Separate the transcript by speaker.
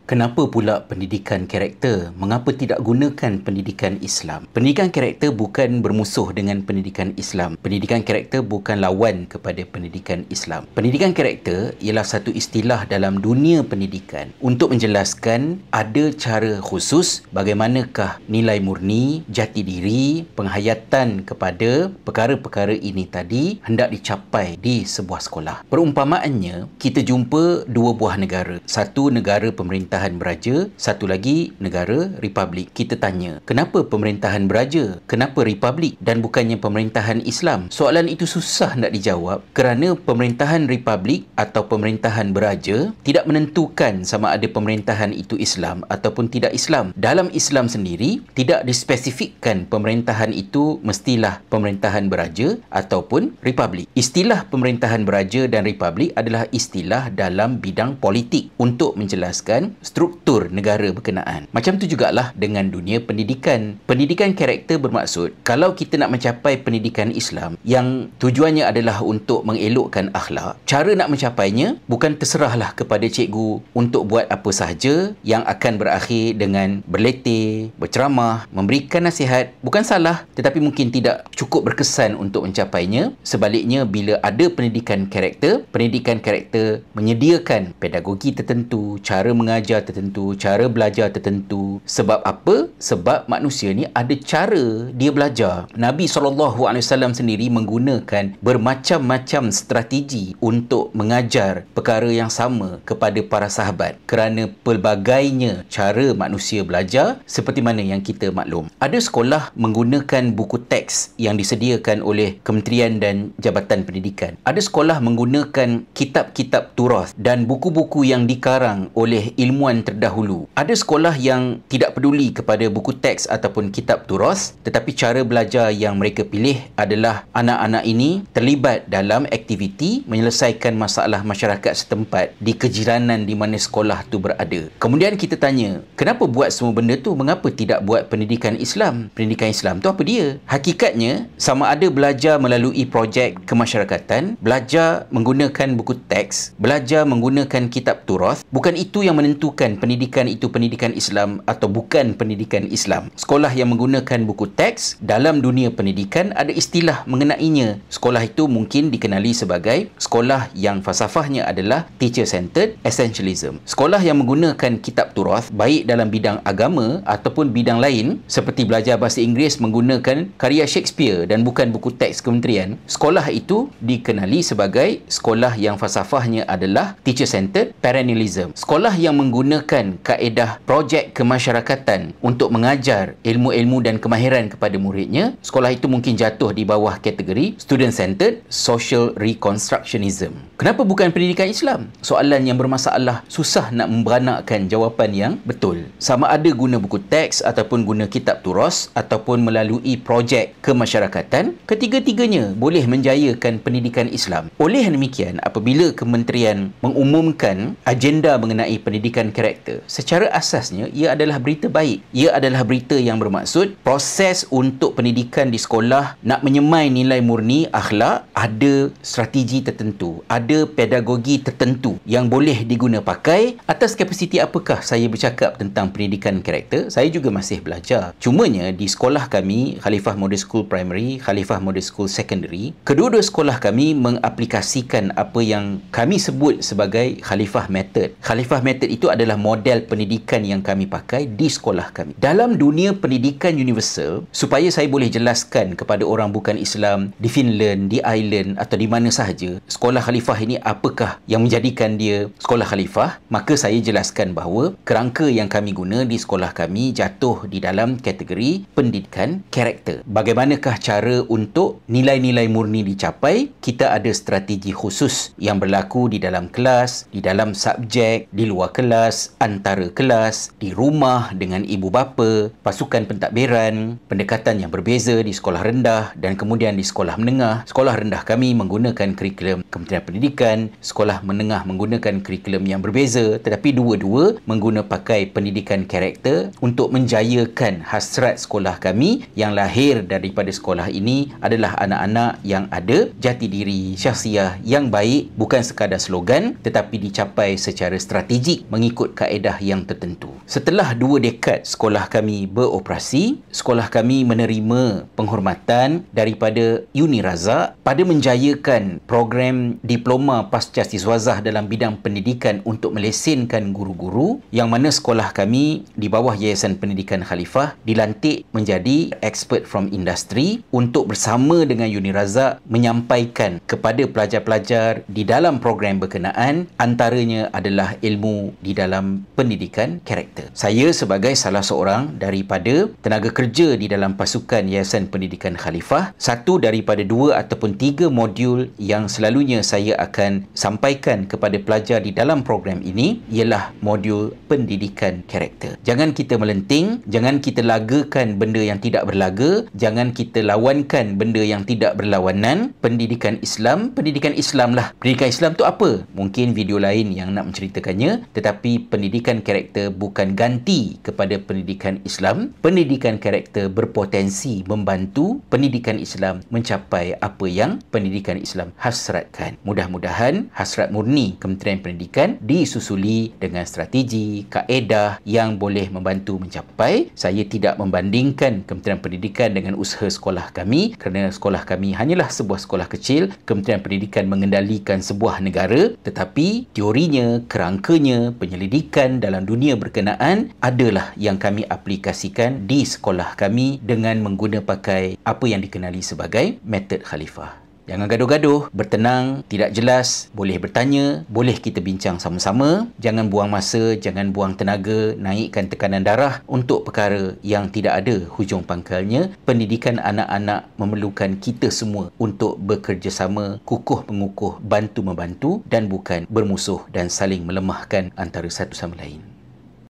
Speaker 1: Kenapa pula pendidikan karakter? Mengapa tidak gunakan pendidikan Islam? Pendidikan karakter bukan bermusuh dengan pendidikan Islam. Pendidikan karakter bukan lawan kepada pendidikan Islam. Pendidikan karakter ialah satu istilah dalam dunia pendidikan untuk menjelaskan ada cara khusus bagaimanakah nilai murni, jati diri, penghayatan kepada perkara-perkara ini tadi hendak dicapai di sebuah sekolah. Perumpamaannya, kita jumpa dua buah negara. Satu negara pemerintahan beraja, satu lagi negara republik. Kita tanya, kenapa pemerintahan beraja? Kenapa republik dan bukannya pemerintahan Islam? Soalan itu susah nak dijawab kerana pemerintahan republik atau pemerintahan beraja tidak menentukan sama ada pemerintahan itu Islam ataupun tidak Islam. Dalam Islam sendiri, tidak dispesifikkan pemerintahan itu mestilah pemerintahan beraja ataupun republik. Istilah pemerintahan beraja dan republik adalah istilah dalam bidang politik untuk menjelaskan struktur negara berkenaan. Macam tu jugalah dengan dunia pendidikan. Pendidikan karakter bermaksud kalau kita nak mencapai pendidikan Islam yang tujuannya adalah untuk mengelokkan akhlak, cara nak mencapainya bukan terserahlah kepada cikgu untuk buat apa sahaja yang akan berakhir dengan berletih, berceramah, memberikan nasihat. Bukan salah, tetapi mungkin tidak cukup berkesan untuk mencapainya. Sebaliknya, bila ada pendidikan karakter menyediakan pedagogi tertentu, cara mengajar tertentu, cara belajar tertentu. Sebab apa? Sebab manusia ni ada cara dia belajar. Nabi SAW sendiri menggunakan bermacam-macam strategi untuk mengajar perkara yang sama kepada para sahabat kerana pelbagainya cara manusia belajar seperti mana yang kita maklum. Ada sekolah menggunakan buku teks yang disediakan oleh Kementerian dan Jabatan Pendidikan. Ada sekolah menggunakan kitab-kitab turath dan buku-buku yang dikarang oleh ilmuwan terdahulu. Ada sekolah yang tidak peduli kepada buku teks ataupun kitab turath, tetapi cara belajar yang mereka pilih adalah anak-anak ini terlibat dalam aktiviti menyelesaikan masalah masyarakat setempat di kejiranan di mana sekolah tu berada. Kemudian kita tanya, kenapa buat semua benda tu? Mengapa tidak buat pendidikan Islam? Pendidikan Islam tu apa dia? Hakikatnya, sama ada belajar melalui projek kemasyarakatan, belajar menggunakan buku teks, belajar menggunakan kitab turath, bukan itu yang menentukan pendidikan itu pendidikan Islam atau bukan pendidikan Islam. Sekolah yang menggunakan buku teks dalam dunia pendidikan ada istilah mengenainya. Sekolah itu mungkin dikenali sebagai sekolah yang falsafahnya adalah teacher-centered essentialism. Sekolah yang menggunakan kitab turath baik dalam bidang agama ataupun bidang lain seperti belajar bahasa Inggeris menggunakan karya Shakespeare dan bukan buku teks kementerian, sekolah itu dikenali sebagai sekolah yang falsafahnya adalah teacher-centered perennialism. Sekolah yang menggunakan kaedah projek kemasyarakatan untuk mengajar ilmu-ilmu dan kemahiran kepada muridnya, sekolah itu mungkin jatuh di bawah kategori student-centered social reconstructionism. Kenapa bukan pendidikan Islam? Soalan yang bermasalah, susah nak memberanakkan jawapan yang betul. Sama ada guna buku teks ataupun guna kitab turath ataupun melalui projek kemasyarakatan, ketiga-tiganya boleh menjayakan pendidikan Islam. Oleh demikian, apabila kementerian mengumumkan agenda mengenai pendidikan karakter, secara asasnya ia adalah berita baik. Ia adalah berita yang bermaksud proses untuk pendidikan di sekolah nak menyemai nilai murni akhlak, ada strategi tertentu, ada pedagogi tertentu yang boleh diguna pakai. Atas kapasiti apakah saya bercakap tentang pendidikan karakter? Saya juga masih belajar. Cumanya di sekolah kami, Khalifah Model School Primary, Khalifah Model School Secondary, kedua-dua sekolah kami mengaplikasikan apa yang kami sebut sebagai Khalifah Method. Khalifah Method itu adalah model pendidikan yang kami pakai di sekolah kami. Dalam dunia pendidikan universal, supaya saya boleh jelaskan kepada orang bukan Islam di Finland, di Ireland atau di mana sahaja, sekolah Khalifah ini apakah yang menjadikan dia sekolah Khalifah, maka saya jelaskan bahawa kerangka yang kami guna di sekolah kami jatuh di dalam kategori pendidikan karakter. Bagaimanakah cara untuk nilai-nilai murni dicapai? Kita ada strategi khusus yang berlaku di dalam kelas, di dalam subjek, di luar kelas, antara kelas, di rumah dengan ibu bapa, pasukan pentadbiran, pendekatan yang berbeza di sekolah rendah dan kemudian di sekolah menengah. Sekolah rendah kami menggunakan kurikulum Kementerian Pendidikan, sekolah menengah menggunakan kurikulum yang berbeza, tetapi dua-dua menggunakan pakai pendidikan karakter untuk menjayakan hasrat sekolah kami yang lahir daripada sekolah ini adalah anak-anak yang ada jati diri, syahsiah yang baik, bukan sekadar slogan tetapi dicapai secara strategik mengikut mengikut kaedah yang tertentu. Setelah 2 dekad sekolah kami beroperasi, sekolah kami menerima penghormatan daripada Uni Razak pada menjayakan program diploma pasca siswazah dalam bidang pendidikan untuk melesenkan guru-guru, yang mana sekolah kami di bawah Yayasan Pendidikan Khalifah dilantik menjadi expert from industry untuk bersama dengan Uni Razak menyampaikan kepada pelajar-pelajar di dalam program berkenaan, antaranya adalah ilmu di dalam pendidikan karakter. Saya sebagai salah seorang daripada tenaga kerja di dalam pasukan Yayasan Pendidikan Khalifah, satu daripada 2 ataupun 3 modul yang selalunya saya akan sampaikan kepada pelajar di dalam program ini ialah modul pendidikan karakter. Jangan kita melenting, jangan kita lagakan benda yang tidak berlaga, jangan kita lawankan benda yang tidak berlawanan. Pendidikan Islam lah. Pendidikan Islam tu apa? Mungkin video lain yang nak menceritakannya, tetapi pendidikan karakter bukan ganti kepada pendidikan Islam. Pendidikan karakter berpotensi membantu pendidikan Islam mencapai apa yang pendidikan Islam hasratkan. Mudah-mudahan hasrat murni Kementerian Pendidikan disusuli dengan strategi, kaedah yang boleh membantu mencapai. Saya tidak membandingkan Kementerian Pendidikan dengan usaha sekolah kami, kerana sekolah kami hanyalah sebuah sekolah kecil. Kementerian Pendidikan mengendalikan sebuah negara, tetapi teorinya, kerangkanya, penyelidikan dalam dunia berkenaan adalah yang kami aplikasikan di sekolah kami dengan mengguna pakai apa yang dikenali sebagai metod Khalifah. Jangan gaduh-gaduh, bertenang, tidak jelas, boleh bertanya, boleh kita bincang sama-sama. Jangan buang masa, jangan buang tenaga, naikkan tekanan darah untuk perkara yang tidak ada hujung pangkalnya. Pendidikan anak-anak memerlukan kita semua untuk bekerjasama, kukuh-mengukuh, bantu-membantu dan bukan bermusuh dan saling melemahkan antara satu sama lain.